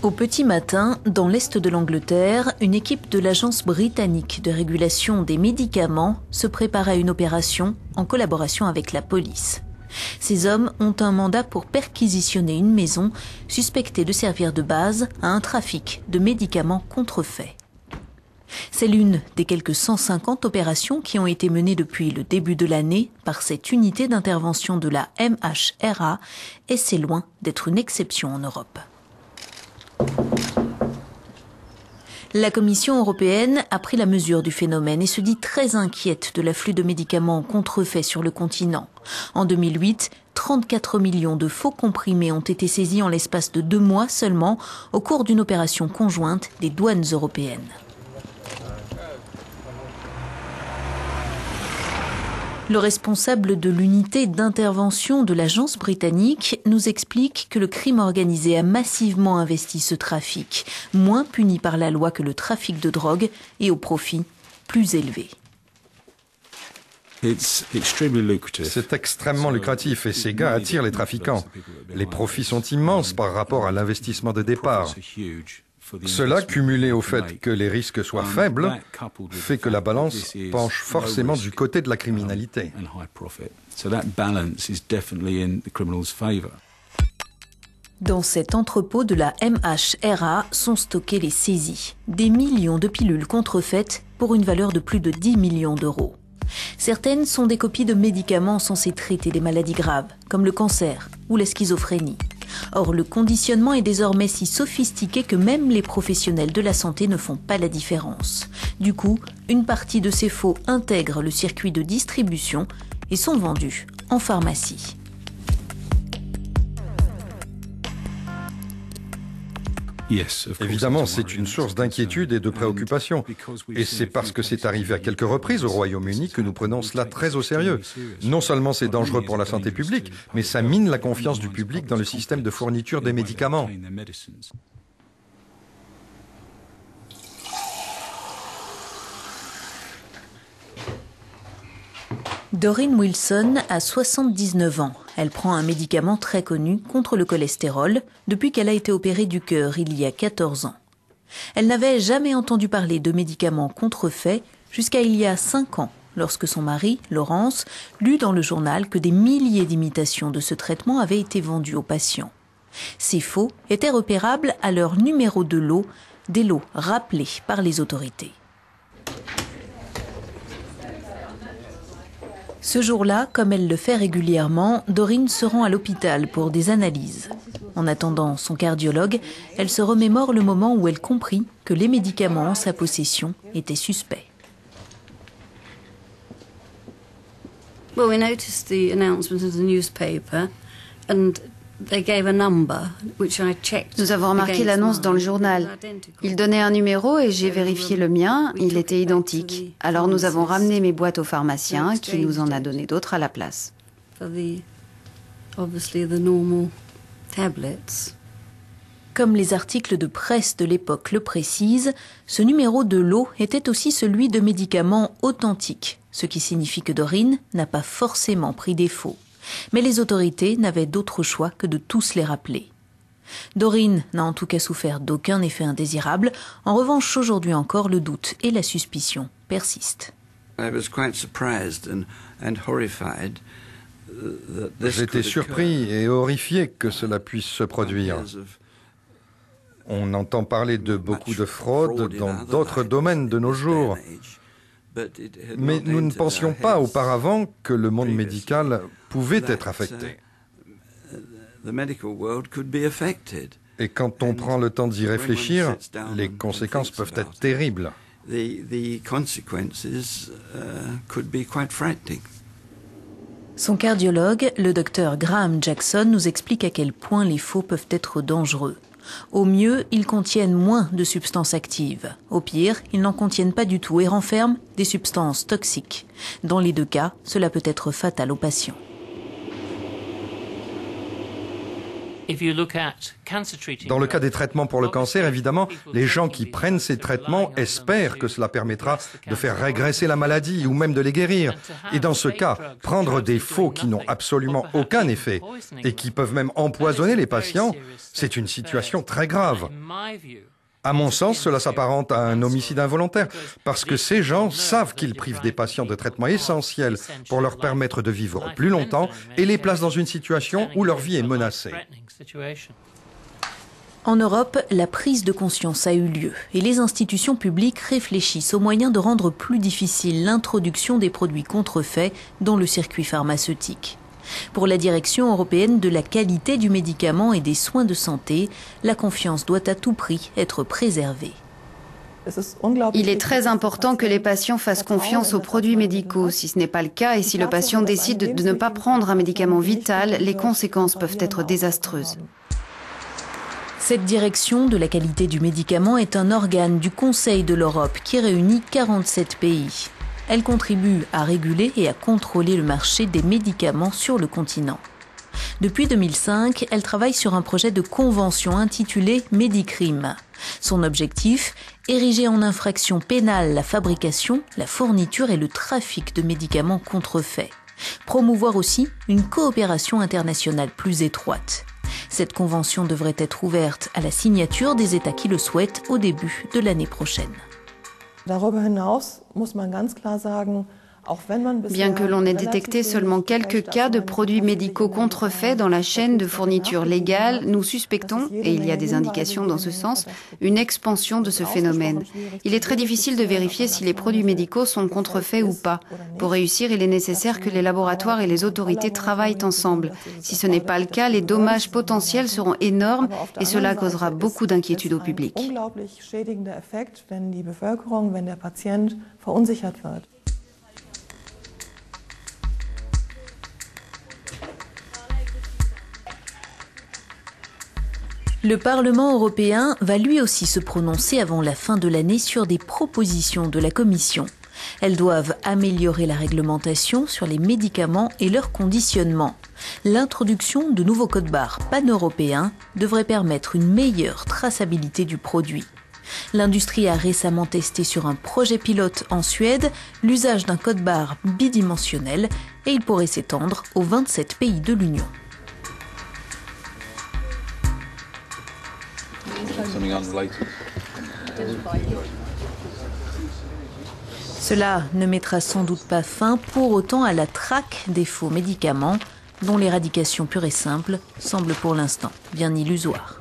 Au petit matin, dans l'est de l'Angleterre, une équipe de l'Agence britannique de régulation des médicaments se prépare à une opération en collaboration avec la police. Ces hommes ont un mandat pour perquisitionner une maison suspectée de servir de base à un trafic de médicaments contrefaits. C'est l'une des quelques 150 opérations qui ont été menées depuis le début de l'année par cette unité d'intervention de la MHRA et c'est loin d'être une exception en Europe. La Commission européenne a pris la mesure du phénomène et se dit très inquiète de l'afflux de médicaments contrefaits sur le continent. En 2008, 34 millions de faux comprimés ont été saisis en l'espace de 2 mois seulement au cours d'une opération conjointe des douanes européennes. Le responsable de l'unité d'intervention de l'agence britannique nous explique que le crime organisé a massivement investi ce trafic, moins puni par la loi que le trafic de drogue et au profit plus élevé. C'est extrêmement lucratif et ces gars attirent les trafiquants. Les profits sont immenses par rapport à l'investissement de départ. Cela, cumulé au fait que les risques soient faibles, fait que la balance penche forcément du côté de la criminalité. Dans cet entrepôt de la MHRA sont stockées les saisies, des millions de pilules contrefaites pour une valeur de plus de 10 millions d'euros. Certaines sont des copies de médicaments censés traiter des maladies graves, comme le cancer ou la schizophrénie. Or, le conditionnement est désormais si sophistiqué que même les professionnels de la santé ne font pas la différence. Du coup, une partie de ces faux intègre le circuit de distribution et sont vendus en pharmacie. Évidemment, c'est une source d'inquiétude et de préoccupation. Et c'est parce que c'est arrivé à quelques reprises au Royaume-Uni que nous prenons cela très au sérieux. Non seulement c'est dangereux pour la santé publique, mais ça mine la confiance du public dans le système de fourniture des médicaments. Doreen Wilson a 79 ans. Elle prend un médicament très connu contre le cholestérol depuis qu'elle a été opérée du cœur il y a 14 ans. Elle n'avait jamais entendu parler de médicaments contrefaits jusqu'à il y a 5 ans, lorsque son mari, Lawrence, lut dans le journal que des milliers d'imitations de ce traitement avaient été vendues aux patients. Ces faux étaient repérables à leur numéro de lot, des lots rappelés par les autorités. Ce jour-là, comme elle le fait régulièrement, Doreen se rend à l'hôpital pour des analyses. En attendant son cardiologue, elle se remémore le moment où elle comprit que les médicaments en sa possession étaient suspects. Well, we noticed the announcement of the newspaper and they gave a number which I checked. Nous avons remarqué l'annonce dans le journal. Il donnait un numéro et j'ai vérifié le mien, il était identique. Alors nous avons ramené mes boîtes au pharmacien qui nous en a donné d'autres à la place. Comme les articles de presse de l'époque le précisent, ce numéro de lot était aussi celui de médicaments authentiques, ce qui signifie que Doreen n'a pas forcément pris des faux. Mais les autorités n'avaient d'autre choix que de tous les rappeler. Doreen n'a en tout cas souffert d'aucun effet indésirable. En revanche, aujourd'hui encore, le doute et la suspicion persistent. J'étais surpris et horrifié que cela puisse se produire. On entend parler de beaucoup de fraudes dans d'autres domaines de nos jours. Mais nous ne pensions pas auparavant que le monde médical pouvait être affecté. Et quand on prend le temps d'y réfléchir, les conséquences peuvent être terribles. Son cardiologue, le docteur Graham Jackson, nous explique à quel point les faux peuvent être dangereux. Au mieux, ils contiennent moins de substances actives. Au pire, ils n'en contiennent pas du tout et renferment des substances toxiques. Dans les 2 cas, cela peut être fatal aux patients. Dans le cas des traitements pour le cancer, évidemment, les gens qui prennent ces traitements espèrent que cela permettra de faire régresser la maladie ou même de les guérir. Et dans ce cas, prendre des faux qui n'ont absolument aucun effet et qui peuvent même empoisonner les patients, c'est une situation très grave. À mon sens, cela s'apparente à un homicide involontaire, parce que ces gens savent qu'ils privent des patients de traitements essentiels pour leur permettre de vivre plus longtemps et les placent dans une situation où leur vie est menacée. En Europe, la prise de conscience a eu lieu et les institutions publiques réfléchissent aux moyens de rendre plus difficile l'introduction des produits contrefaits dans le circuit pharmaceutique. Pour la direction européenne de la qualité du médicament et des soins de santé, la confiance doit à tout prix être préservée. Il est très important que les patients fassent confiance aux produits médicaux. Si ce n'est pas le cas et si le patient décide de ne pas prendre un médicament vital, les conséquences peuvent être désastreuses. Cette direction de la qualité du médicament est un organe du Conseil de l'Europe qui réunit 47 pays. Elle contribue à réguler et à contrôler le marché des médicaments sur le continent. Depuis 2005, elle travaille sur un projet de convention intitulé Medicrime. Son objectif, ériger en infraction pénale la fabrication, la fourniture et le trafic de médicaments contrefaits. Promouvoir aussi une coopération internationale plus étroite. Cette convention devrait être ouverte à la signature des États qui le souhaitent au début de l'année prochaine. Bien que l'on ait détecté seulement quelques cas de produits médicaux contrefaits dans la chaîne de fourniture légale, nous suspectons, et il y a des indications dans ce sens, une expansion de ce phénomène. Il est très difficile de vérifier si les produits médicaux sont contrefaits ou pas. Pour réussir, il est nécessaire que les laboratoires et les autorités travaillent ensemble. Si ce n'est pas le cas, les dommages potentiels seront énormes et cela causera beaucoup d'inquiétude au public. Le Parlement européen va lui aussi se prononcer avant la fin de l'année sur des propositions de la Commission. Elles doivent améliorer la réglementation sur les médicaments et leur conditionnement. L'introduction de nouveaux codes-barres pan-européens devrait permettre une meilleure traçabilité du produit. L'industrie a récemment testé sur un projet pilote en Suède l'usage d'un code-barre bidimensionnel et il pourrait s'étendre aux 27 pays de l'Union. Cela ne mettra sans doute pas fin pour autant à la traque des faux médicaments, dont l'éradication pure et simple semble pour l'instant bien illusoire.